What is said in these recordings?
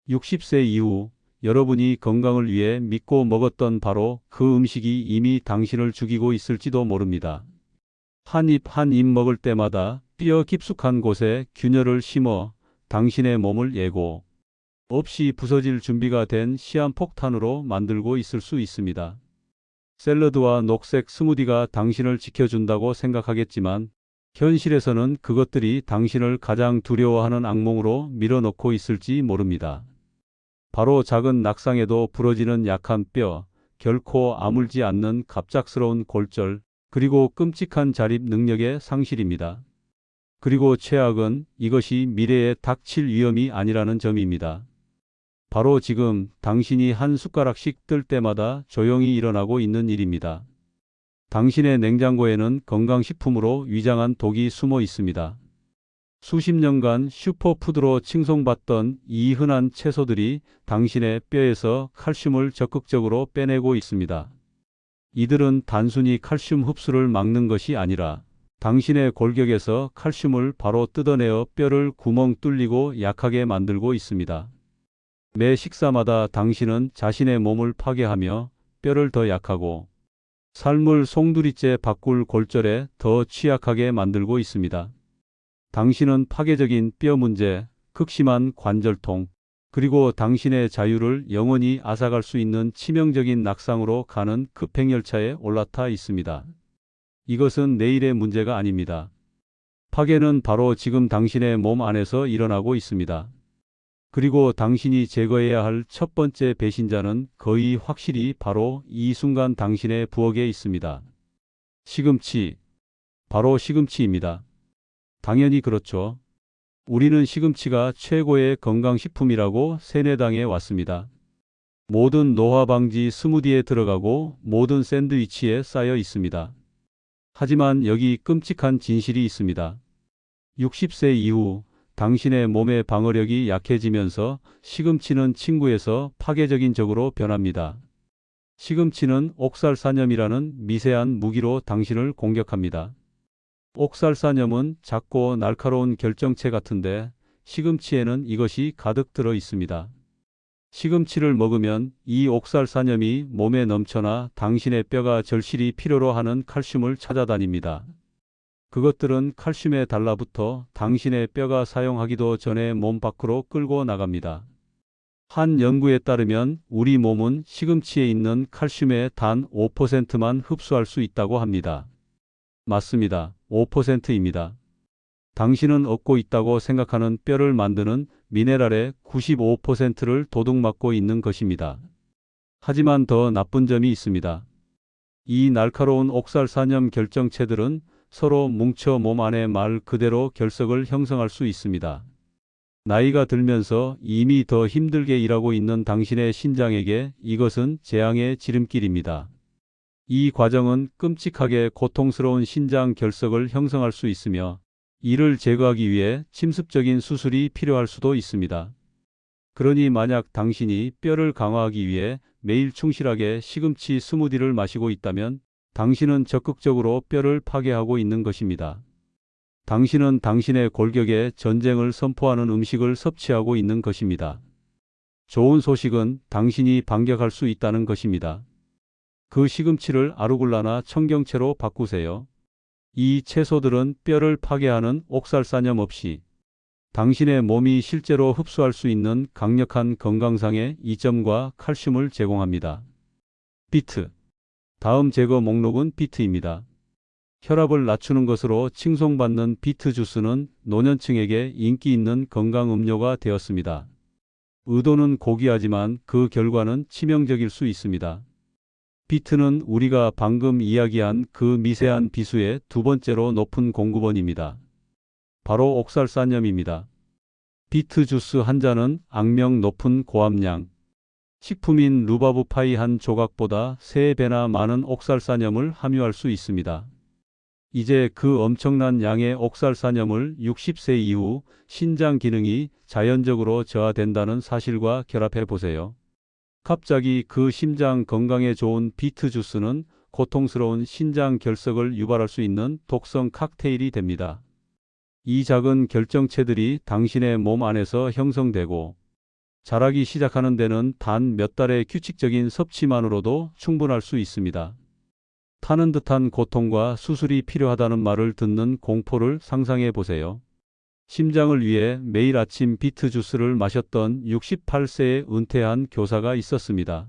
60세 이후 여러분이 건강을 위해 믿고 먹었던 바로 그 음식이 이미 당신을 죽이고 있을지도 모릅니다. 한 입 한 입 먹을 때마다 뼈 깊숙한 곳에 균열을 심어 당신의 몸을 예고 없이 부서질 준비가 된 시한폭탄으로 만들고 있을 수 있습니다. 샐러드와 녹색 스무디가 당신을 지켜준다고 생각하겠지만 현실에서는 그것들이 당신을 가장 두려워하는 악몽으로 밀어넣고 있을지 모릅니다. 바로 작은 낙상에도 부러지는 약한 뼈, 결코 아물지 않는 갑작스러운 골절, 그리고 끔찍한 자립 능력의 상실입니다. 그리고 최악은 이것이 미래에 닥칠 위험이 아니라는 점입니다. 바로 지금 당신이 한 숟가락씩 뜰 때마다 조용히 일어나고 있는 일입니다. 당신의 냉장고에는 건강식품으로 위장한 독이 숨어 있습니다. 수십 년간 슈퍼푸드로 칭송받던 이 흔한 채소들이 당신의 뼈에서 칼슘을 적극적으로 빼내고 있습니다. 이들은 단순히 칼슘 흡수를 막는 것이 아니라 당신의 골격에서 칼슘을 바로 뜯어내어 뼈를 구멍 뚫리고 약하게 만들고 있습니다. 매 식사마다 당신은 자신의 몸을 파괴하며 뼈를 더 약하고 삶을 송두리째 바꿀 골절에 더 취약하게 만들고 있습니다. 당신은 파괴적인 뼈 문제, 극심한 관절통, 그리고 당신의 자유를 영원히 앗아갈 수 있는 치명적인 낙상으로 가는 급행열차에 올라타 있습니다. 이것은 내일의 문제가 아닙니다. 파괴는 바로 지금 당신의 몸 안에서 일어나고 있습니다. 그리고 당신이 제거해야 할 첫 번째 배신자는 거의 확실히 바로 이 순간 당신의 부엌에 있습니다. 시금치. 바로 시금치입니다. 당연히 그렇죠. 우리는 시금치가 최고의 건강식품이라고 세뇌당해 왔습니다. 모든 노화 방지 스무디에 들어가고 모든 샌드위치에 쌓여 있습니다. 하지만 여기 끔찍한 진실이 있습니다. 60세 이후 당신의 몸의 방어력이 약해지면서 시금치는 친구에서 파괴적인 적으로 변합니다. 시금치는 옥살사념이라는 미세한 무기로 당신을 공격합니다. 옥살사념은 작고 날카로운 결정체 같은데 시금치에는 이것이 가득 들어 있습니다. 시금치를 먹으면 이 옥살사념이 몸에 넘쳐나 당신의 뼈가 절실히 필요로 하는 칼슘을 찾아다닙니다. 그것들은 칼슘에 달라붙어 당신의 뼈가 사용하기도 전에 몸 밖으로 끌고 나갑니다. 한 연구에 따르면 우리 몸은 시금치에 있는 칼슘의 단 5%만 흡수할 수 있다고 합니다. 맞습니다. 5%입니다. 당신은 얻고 있다고 생각하는 뼈를 만드는 미네랄의 95%를 도둑맞고 있는 것입니다. 하지만 더 나쁜 점이 있습니다. 이 날카로운 옥살사념 결정체들은 서로 뭉쳐 몸 안에 말 그대로 결석을 형성할 수 있습니다. 나이가 들면서 이미 더 힘들게 일하고 있는 당신의 신장에게 이것은 재앙의 지름길입니다. 이 과정은 끔찍하게 고통스러운 신장 결석을 형성할 수 있으며 이를 제거하기 위해 침습적인 수술이 필요할 수도 있습니다. 그러니 만약 당신이 뼈를 강화하기 위해 매일 충실하게 시금치 스무디를 마시고 있다면 당신은 적극적으로 뼈를 파괴하고 있는 것입니다. 당신은 당신의 골격에 전쟁을 선포하는 음식을 섭취하고 있는 것입니다. 좋은 소식은 당신이 반격할 수 있다는 것입니다. 그 시금치를 아루굴라나 청경채로 바꾸세요. 이 채소들은 뼈를 파괴하는 옥살사념 없이 당신의 몸이 실제로 흡수할 수 있는 강력한 건강상의 이점과 칼슘을 제공합니다. 비트. 다음 제거 목록은 비트입니다. 혈압을 낮추는 것으로 칭송받는 비트 주스는 노년층에게 인기 있는 건강 음료가 되었습니다. 의도는 고귀하지만 그 결과는 치명적일 수 있습니다. 비트는 우리가 방금 이야기한 그 미세한 비수의 두 번째로 높은 공급원입니다. 바로 옥살사념입니다. 비트 주스 한 잔은 악명 높은 고함량, 식품인 루바브 파이 한 조각보다 3배나 많은 옥살사념을 함유할 수 있습니다. 이제 그 엄청난 양의 옥살사념을 60세 이후 신장 기능이 자연적으로 저하된다는 사실과 결합해 보세요. 갑자기 그 심장 건강에 좋은 비트 주스는 고통스러운 신장 결석을 유발할 수 있는 독성 칵테일이 됩니다. 이 작은 결정체들이 당신의 몸 안에서 형성되고 자라기 시작하는 데는 단 몇 달의 규칙적인 섭취만으로도 충분할 수 있습니다. 타는 듯한 고통과 수술이 필요하다는 말을 듣는 공포를 상상해 보세요. 심장을 위해 매일 아침 비트 주스를 마셨던 68세의 은퇴한 교사가 있었습니다.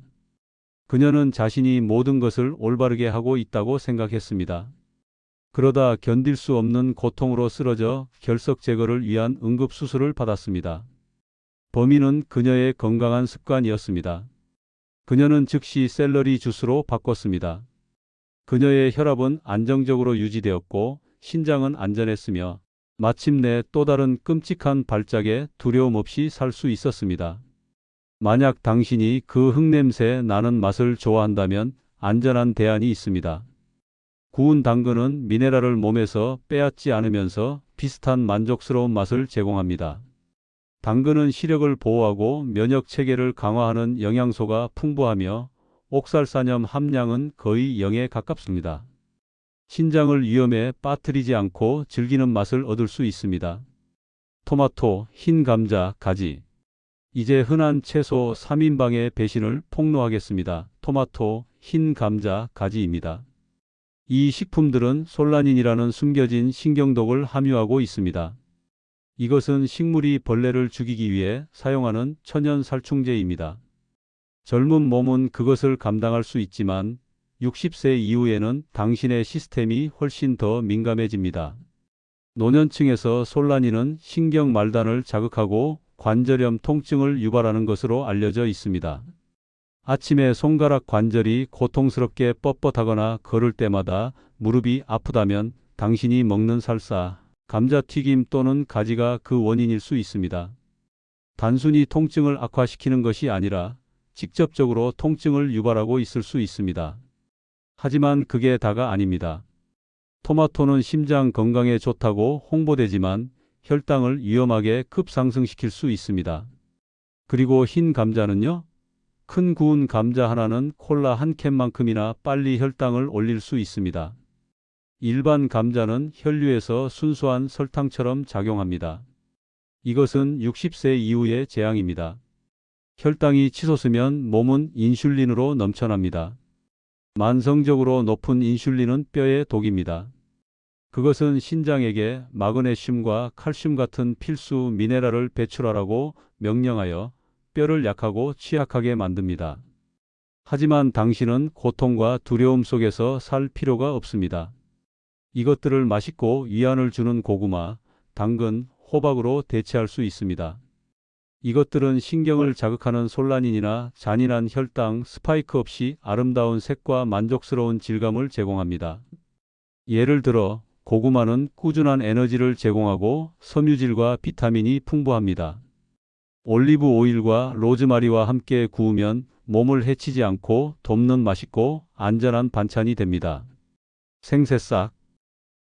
그녀는 자신이 모든 것을 올바르게 하고 있다고 생각했습니다. 그러다 견딜 수 없는 고통으로 쓰러져 결석 제거를 위한 응급수술을 받았습니다. 범인은 그녀의 건강한 습관이었습니다. 그녀는 즉시 샐러리 주스로 바꿨습니다. 그녀의 혈압은 안정적으로 유지되었고 신장은 안전했으며 마침내 또 다른 끔찍한 발작에 두려움 없이 살 수 있었습니다. 만약 당신이 그 흙냄새 나는 맛을 좋아한다면 안전한 대안이 있습니다. 구운 당근은 미네랄을 몸에서 빼앗지 않으면서 비슷한 만족스러운 맛을 제공합니다. 당근은 시력을 보호하고 면역 체계를 강화하는 영양소가 풍부하며 옥살산염 함량은 거의 0에 가깝습니다. 신장을 위험에 빠뜨리지 않고 즐기는 맛을 얻을 수 있습니다. 토마토, 흰 감자, 가지. 이제 흔한 채소 3인방의 배신을 폭로하겠습니다. 토마토, 흰 감자, 가지입니다. 이 식품들은 솔라닌이라는 숨겨진 신경독을 함유하고 있습니다. 이것은 식물이 벌레를 죽이기 위해 사용하는 천연 살충제입니다. 젊은 몸은 그것을 감당할 수 있지만 60세 이후에는 당신의 시스템이 훨씬 더 민감해집니다. 노년층에서 솔라닌은 신경 말단을 자극하고 관절염 통증을 유발하는 것으로 알려져 있습니다. 아침에 손가락 관절이 고통스럽게 뻣뻣하거나 걸을 때마다 무릎이 아프다면 당신이 먹는 살사, 감자튀김 또는 가지가 그 원인일 수 있습니다. 단순히 통증을 악화시키는 것이 아니라 직접적으로 통증을 유발하고 있을 수 있습니다. 하지만 그게 다가 아닙니다. 토마토는 심장 건강에 좋다고 홍보되지만 혈당을 위험하게 급상승시킬 수 있습니다. 그리고 흰 감자는요? 큰 구운 감자 하나는 콜라 한 캔만큼이나 빨리 혈당을 올릴 수 있습니다. 일반 감자는 혈류에서 순수한 설탕처럼 작용합니다. 이것은 60세 이후의 재앙입니다. 혈당이 치솟으면 몸은 인슐린으로 넘쳐납니다. 만성적으로 높은 인슐린은 뼈의 독입니다. 그것은 신장에게 마그네슘과 칼슘 같은 필수 미네랄을 배출하라고 명령하여 뼈를 약하고 취약하게 만듭니다. 하지만 당신은 고통과 두려움 속에서 살 필요가 없습니다. 이것들을 맛있고 위안을 주는 고구마, 당근, 호박으로 대체할 수 있습니다. 이것들은 신경을 자극하는 솔라닌이나 잔인한 혈당 스파이크 없이 아름다운 색과 만족스러운 질감을 제공합니다. 예를 들어 고구마는 꾸준한 에너지를 제공하고 섬유질과 비타민이 풍부합니다. 올리브 오일과 로즈마리와 함께 구우면 몸을 해치지 않고 돕는 맛있고 안전한 반찬이 됩니다. 생새싹.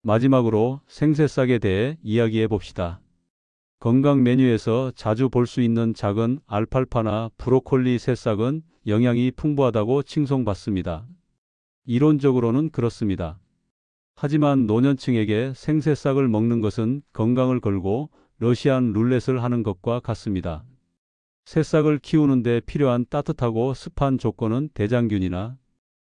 마지막으로 생새싹에 대해 이야기해 봅시다. 건강 메뉴에서 자주 볼 수 있는 작은 알팔파나 브로콜리 새싹은 영양이 풍부하다고 칭송받습니다. 이론적으로는 그렇습니다. 하지만 노년층에게 생새싹을 먹는 것은 건강을 걸고 러시안 룰렛을 하는 것과 같습니다. 새싹을 키우는데 필요한 따뜻하고 습한 조건은 대장균이나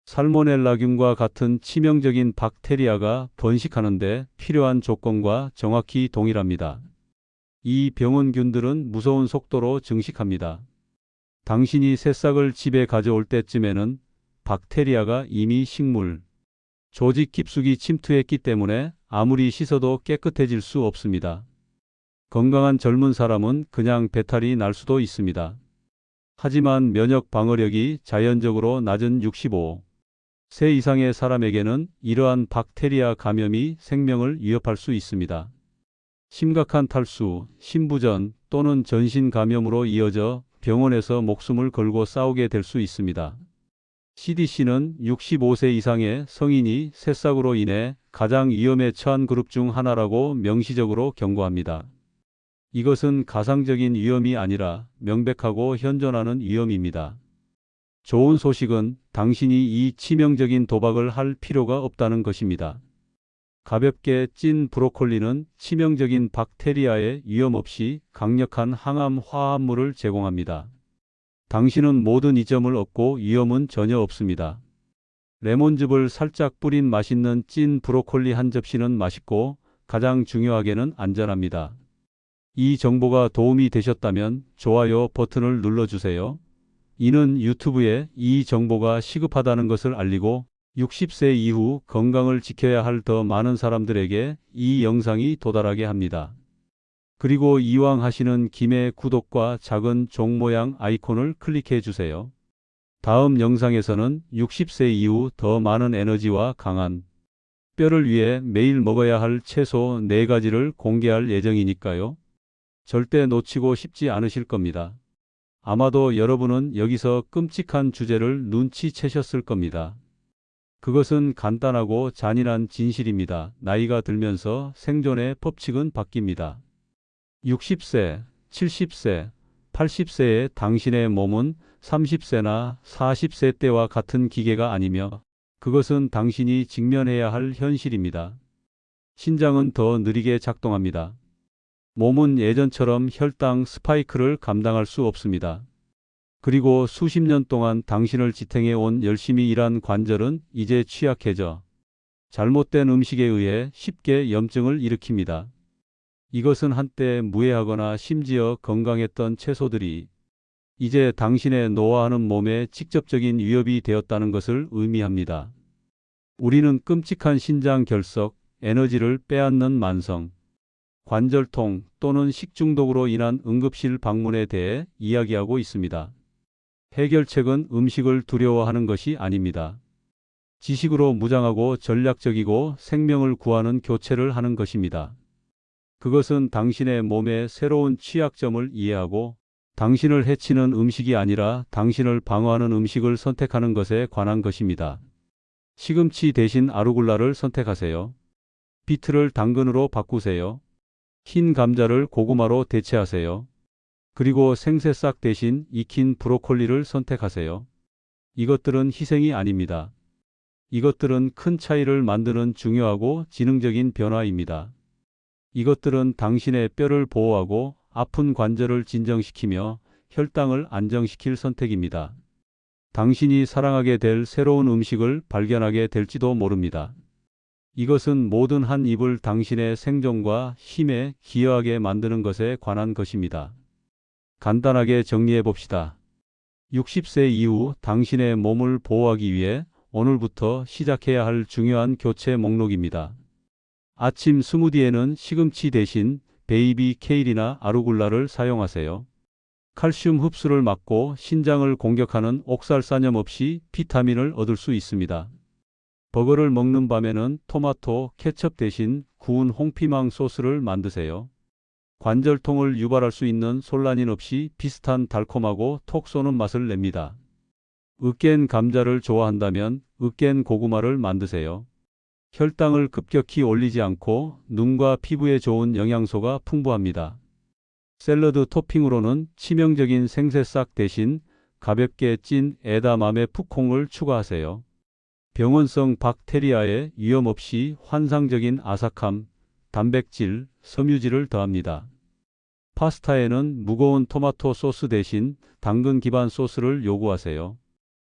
살모넬라균과 같은 치명적인 박테리아가 번식하는데 필요한 조건과 정확히 동일합니다. 이 병원균들은 무서운 속도로 증식합니다. 당신이 새싹을 집에 가져올 때쯤에는 박테리아가 이미 식물, 조직 깊숙이 침투했기 때문에 아무리 씻어도 깨끗해질 수 없습니다. 건강한 젊은 사람은 그냥 배탈이 날 수도 있습니다. 하지만 면역 방어력이 자연적으로 낮은 65세 이상의 사람에게는 이러한 박테리아 감염이 생명을 위협할 수 있습니다. 심각한 탈수, 신부전 또는 전신 감염으로 이어져 병원에서 목숨을 걸고 싸우게 될 수 있습니다. CDC는 65세 이상의 성인이 새싹으로 인해 가장 위험에 처한 그룹 중 하나라고 명시적으로 경고합니다. 이것은 가상적인 위험이 아니라 명백하고 현존하는 위험입니다. 좋은 소식은 당신이 이 치명적인 도박을 할 필요가 없다는 것입니다. 가볍게 찐 브로콜리는 치명적인 박테리아에 위험 없이 강력한 항암 화합물을 제공합니다. 당신은 모든 이점을 얻고 위험은 전혀 없습니다. 레몬즙을 살짝 뿌린 맛있는 찐 브로콜리 한 접시는 맛있고 가장 중요하게는 안전합니다. 이 정보가 도움이 되셨다면 좋아요 버튼을 눌러주세요. 이는 유튜브에 이 정보가 시급하다는 것을 알리고 60세 이후 건강을 지켜야 할 더 많은 사람들에게 이 영상이 도달하게 합니다. 그리고 이왕 하시는 김에 구독과 작은 종 모양 아이콘을 클릭해 주세요. 다음 영상에서는 60세 이후 더 많은 에너지와 강한 뼈를 위해 매일 먹어야 할 채소 4가지를 공개할 예정이니까요. 절대 놓치고 싶지 않으실 겁니다. 아마도 여러분은 여기서 끔찍한 주제를 눈치채셨을 겁니다. 그것은 간단하고 잔인한 진실입니다. 나이가 들면서 생존의 법칙은 바뀝니다. 60세, 70세, 80세의 당신의 몸은 30세나 40세 때와 같은 기계가 아니며 그것은 당신이 직면해야 할 현실입니다. 신장은 더 느리게 작동합니다. 몸은 예전처럼 혈당 스파이크를 감당할 수 없습니다. 그리고 수십 년 동안 당신을 지탱해 온 열심히 일한 관절은 이제 취약해져 잘못된 음식에 의해 쉽게 염증을 일으킵니다. 이것은 한때 무해하거나 심지어 건강했던 채소들이 이제 당신의 노화하는 몸에 직접적인 위협이 되었다는 것을 의미합니다. 우리는 끔찍한 신장 결석, 에너지를 빼앗는 만성, 관절통 또는 식중독으로 인한 응급실 방문에 대해 이야기하고 있습니다. 해결책은 음식을 두려워하는 것이 아닙니다. 지식으로 무장하고 전략적이고 생명을 구하는 교체를 하는 것입니다. 그것은 당신의 몸의 새로운 취약점을 이해하고 당신을 해치는 음식이 아니라 당신을 방어하는 음식을 선택하는 것에 관한 것입니다. 시금치 대신 아루굴라를 선택하세요. 비트를 당근으로 바꾸세요. 흰 감자를 고구마로 대체하세요. 그리고 생새싹 대신 익힌 브로콜리를 선택하세요. 이것들은 희생이 아닙니다. 이것들은 큰 차이를 만드는 중요하고 지능적인 변화입니다. 이것들은 당신의 뼈를 보호하고 아픈 관절을 진정시키며 혈당을 안정시킬 선택입니다. 당신이 사랑하게 될 새로운 음식을 발견하게 될지도 모릅니다. 이것은 모든 한 입을 당신의 생존과 힘에 기여하게 만드는 것에 관한 것입니다. 간단하게 정리해 봅시다. 60세 이후 당신의 몸을 보호하기 위해 오늘부터 시작해야 할 중요한 교체 목록입니다. 아침 스무디에는 시금치 대신 베이비 케일이나 아루굴라를 사용하세요. 칼슘 흡수를 막고 신장을 공격하는 옥살산염 없이 비타민을 얻을 수 있습니다. 버거를 먹는 밤에는 토마토 케첩 대신 구운 홍피망 소스를 만드세요. 관절통을 유발할 수 있는 솔라닌 없이 비슷한 달콤하고 톡 쏘는 맛을 냅니다. 으깬 감자를 좋아한다면 으깬 고구마를 만드세요. 혈당을 급격히 올리지 않고 눈과 피부에 좋은 영양소가 풍부합니다. 샐러드 토핑으로는 치명적인 생새싹 대신 가볍게 찐 에다마메 푸콩을 추가하세요. 병원성 박테리아에 위험 없이 환상적인 아삭함, 단백질, 섬유질을 더합니다. 파스타에는 무거운 토마토 소스 대신 당근 기반 소스를 요구하세요.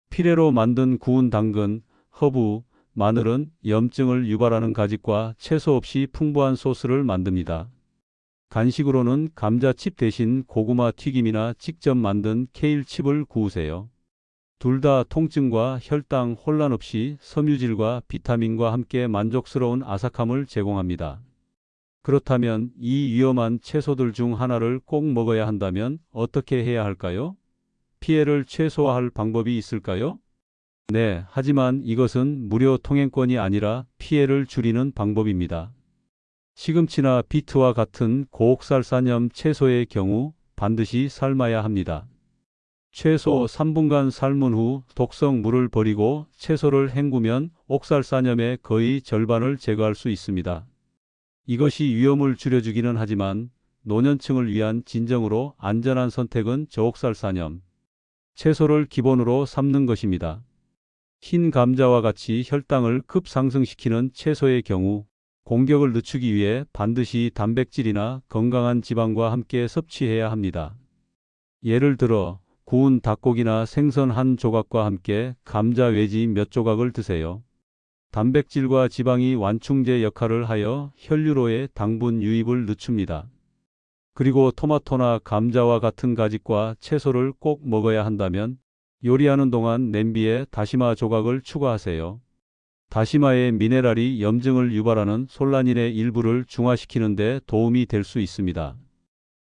피레로 만든 구운 당근, 허브, 마늘은 염증을 유발하는 가짓과 채소 없이 풍부한 소스를 만듭니다. 간식으로는 감자칩 대신 고구마 튀김이나 직접 만든 케일칩을 구우세요. 둘 다 통증과 혈당 혼란 없이 섬유질과 비타민과 함께 만족스러운 아삭함을 제공합니다. 그렇다면 이 위험한 채소들 중 하나를 꼭 먹어야 한다면 어떻게 해야 할까요? 피해를 최소화할 방법이 있을까요? 네, 하지만 이것은 무료 통행권이 아니라 피해를 줄이는 방법입니다. 시금치나 비트와 같은 고옥살산염 채소의 경우 반드시 삶아야 합니다. 최소 3분간 삶은 후 독성 물을 버리고 채소를 헹구면 옥살산염의 거의 절반을 제거할 수 있습니다. 이것이 위험을 줄여주기는 하지만 노년층을 위한 진정으로 안전한 선택은 저옥살산염 채소를 기본으로 삶는 것입니다. 흰 감자와 같이 혈당을 급상승시키는 채소의 경우 공격을 늦추기 위해 반드시 단백질이나 건강한 지방과 함께 섭취해야 합니다. 예를 들어 구운 닭고기나 생선 한 조각과 함께 감자 외지 몇 조각을 드세요. 단백질과 지방이 완충제 역할을 하여 혈류로의 당분 유입을 늦춥니다. 그리고 토마토나 감자와 같은 가짓과 채소를 꼭 먹어야 한다면 요리하는 동안 냄비에 다시마 조각을 추가하세요. 다시마의 미네랄이 염증을 유발하는 솔라닌의 일부를 중화시키는 데 도움이 될 수 있습니다.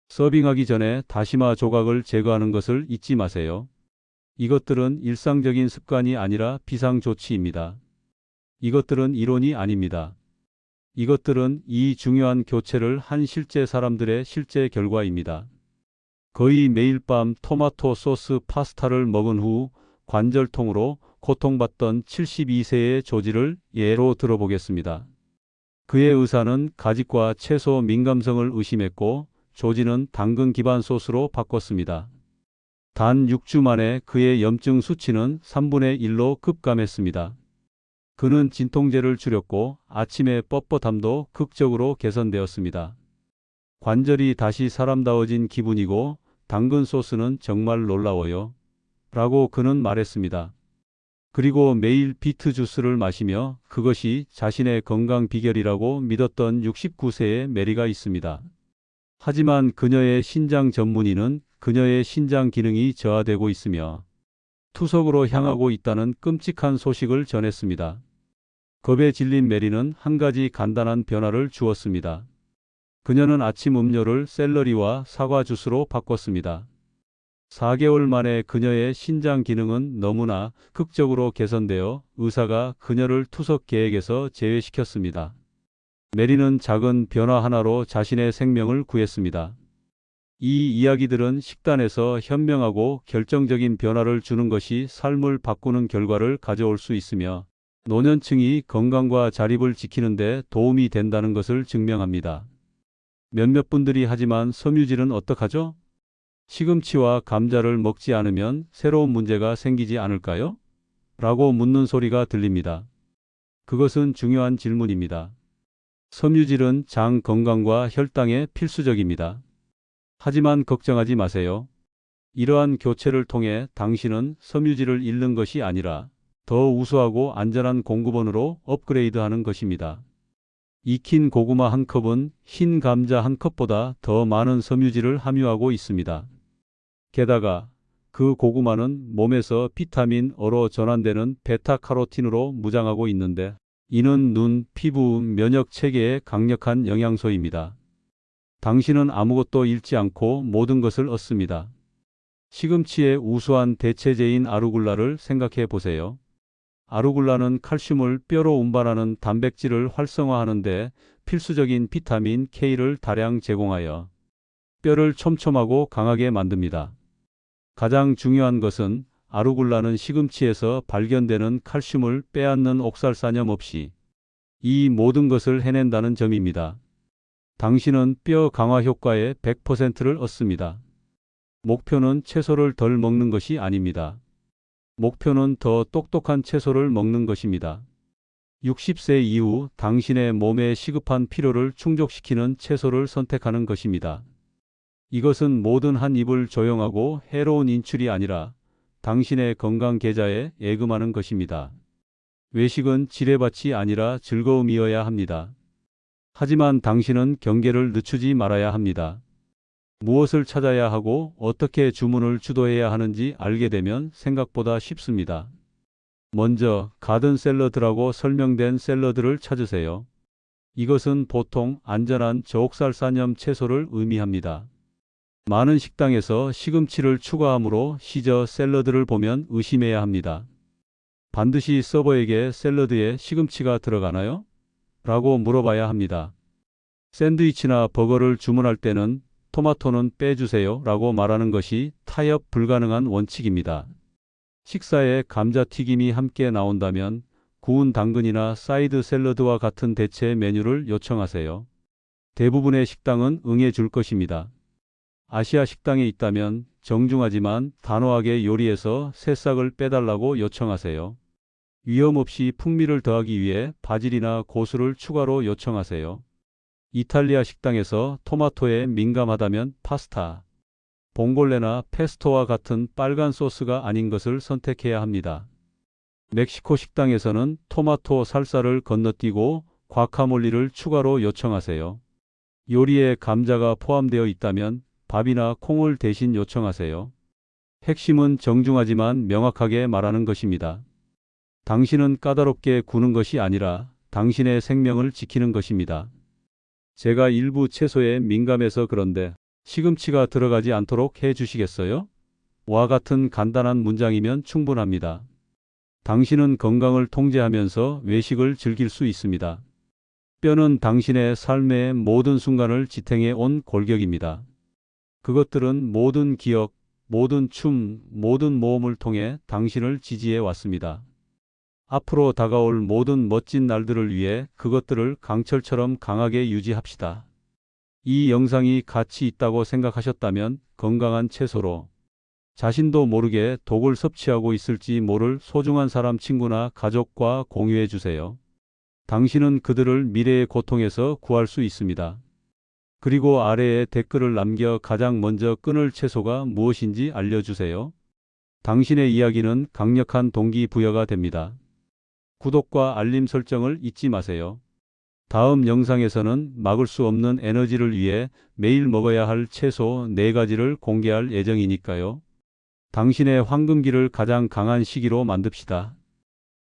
서빙하기 전에 다시마 조각을 제거하는 것을 잊지 마세요. 이것들은 일상적인 습관이 아니라 비상조치입니다. 이것들은 이론이 아닙니다. 이것들은 이 중요한 교체를 한 실제 사람들의 실제 결과입니다. 거의 매일 밤 토마토 소스 파스타를 먹은 후 관절통으로 고통받던 72세의 조지를 예로 들어보겠습니다. 그의 의사는 가짓과 채소 민감성을 의심했고 조지는 당근 기반 소스로 바꿨습니다. 단 6주 만에 그의 염증 수치는 3분의 1로 급감했습니다. 그는 진통제를 줄였고 아침의 뻣뻣함도 극적으로 개선되었습니다. 관절이 다시 사람다워진 기분이고 당근 소스는 정말 놀라워요. 라고 그는 말했습니다. 그리고 매일 비트 주스를 마시며 그것이 자신의 건강 비결이라고 믿었던 69세의 메리가 있습니다. 하지만 그녀의 신장 전문의는 그녀의 신장 기능이 저하되고 있으며 투석으로 향하고 있다는 끔찍한 소식을 전했습니다. 겁에 질린 메리는 한 가지 간단한 변화를 주었습니다. 그녀는 아침 음료를 샐러리와 사과 주스로 바꿨습니다. 4개월 만에 그녀의 신장 기능은 너무나 극적으로 개선되어 의사가 그녀를 투석 계획에서 제외시켰습니다. 메리는 작은 변화 하나로 자신의 생명을 구했습니다. 이 이야기들은 식단에서 현명하고 결정적인 변화를 주는 것이 삶을 바꾸는 결과를 가져올 수 있으며 노년층이 건강과 자립을 지키는 데 도움이 된다는 것을 증명합니다. 몇몇 분들이 하지만 섬유질은 어떡하죠? 시금치와 감자를 먹지 않으면 새로운 문제가 생기지 않을까요? 라고 묻는 소리가 들립니다. 그것은 중요한 질문입니다. 섬유질은 장 건강과 혈당에 필수적입니다. 하지만 걱정하지 마세요. 이러한 교체를 통해 당신은 섬유질을 잃는 것이 아니라 더 우수하고 안전한 공급원으로 업그레이드하는 것입니다. 익힌 고구마 한 컵은 흰 감자 한 컵보다 더 많은 섬유질을 함유하고 있습니다. 게다가 그 고구마는 몸에서 비타민 O로 전환되는 베타카로틴으로 무장하고 있는데 이는 눈, 피부, 면역 체계에 강력한 영양소입니다. 당신은 아무것도 잃지 않고 모든 것을 얻습니다. 시금치의 우수한 대체제인 아루굴라를 생각해 보세요. 아루굴라는 칼슘을 뼈로 운반하는 단백질을 활성화하는 데 필수적인 비타민 K를 다량 제공하여 뼈를 촘촘하고 강하게 만듭니다. 가장 중요한 것은 아루굴라는 시금치에서 발견되는 칼슘을 빼앗는 옥살사념 없이 이 모든 것을 해낸다는 점입니다. 당신은 뼈 강화 효과의 100%를 얻습니다. 목표는 채소를 덜 먹는 것이 아닙니다. 목표는 더 똑똑한 채소를 먹는 것입니다. 60세 이후 당신의 몸에 시급한 필요를 충족시키는 채소를 선택하는 것입니다. 이것은 모든 한 입을 조용하고 해로운 인출이 아니라 당신의 건강 계좌에 예금하는 것입니다. 외식은 지뢰밭이 아니라 즐거움이어야 합니다. 하지만 당신은 경계를 늦추지 말아야 합니다. 무엇을 찾아야 하고 어떻게 주문을 주도해야 하는지 알게 되면 생각보다 쉽습니다. 먼저 가든 샐러드라고 설명된 샐러드를 찾으세요. 이것은 보통 안전한 저옥살사념 채소를 의미합니다. 많은 식당에서 시금치를 추가함으로 시저 샐러드를 보면 의심해야 합니다. 반드시 서버에게 샐러드에 시금치가 들어가나요? 라고 물어봐야 합니다. 샌드위치나 버거를 주문할 때는 토마토는 빼주세요 라고 말하는 것이 타협 불가능한 원칙입니다. 식사에 감자튀김이 함께 나온다면 구운 당근이나 사이드 샐러드와 같은 대체 메뉴를 요청하세요. 대부분의 식당은 응해줄 것입니다. 아시아 식당에 있다면 정중하지만 단호하게 요리해서 새싹을 빼달라고 요청하세요. 위험 없이 풍미를 더하기 위해 바질이나 고수를 추가로 요청하세요. 이탈리아 식당에서 토마토에 민감하다면 파스타, 봉골레나 페스토와 같은 빨간 소스가 아닌 것을 선택해야 합니다. 멕시코 식당에서는 토마토 살사를 건너뛰고 과카몰리를 추가로 요청하세요. 요리에 감자가 포함되어 있다면 밥이나 콩을 대신 요청하세요. 핵심은 정중하지만 명확하게 말하는 것입니다. 당신은 까다롭게 구는 것이 아니라 당신의 생명을 지키는 것입니다. 제가 일부 채소에 민감해서 그런데 시금치가 들어가지 않도록 해 주시겠어요? 와 같은 간단한 문장이면 충분합니다. 당신은 건강을 통제하면서 외식을 즐길 수 있습니다. 뼈는 당신의 삶의 모든 순간을 지탱해 온 골격입니다. 그것들은 모든 기억, 모든 춤, 모든 모험을 통해 당신을 지지해 왔습니다. 앞으로 다가올 모든 멋진 날들을 위해 그것들을 강철처럼 강하게 유지합시다. 이 영상이 가치 있다고 생각하셨다면 건강한 채소로 자신도 모르게 독을 섭취하고 있을지 모를 소중한 사람, 친구나 가족과 공유해 주세요. 당신은 그들을 미래의 고통에서 구할 수 있습니다. 그리고 아래에 댓글을 남겨 가장 먼저 끊을 채소가 무엇인지 알려주세요. 당신의 이야기는 강력한 동기부여가 됩니다. 구독과 알림 설정을 잊지 마세요. 다음 영상에서는 막을 수 없는 에너지를 위해 매일 먹어야 할 채소 4가지를 공개할 예정이니까요. 당신의 황금기를 가장 강한 시기로 만듭시다.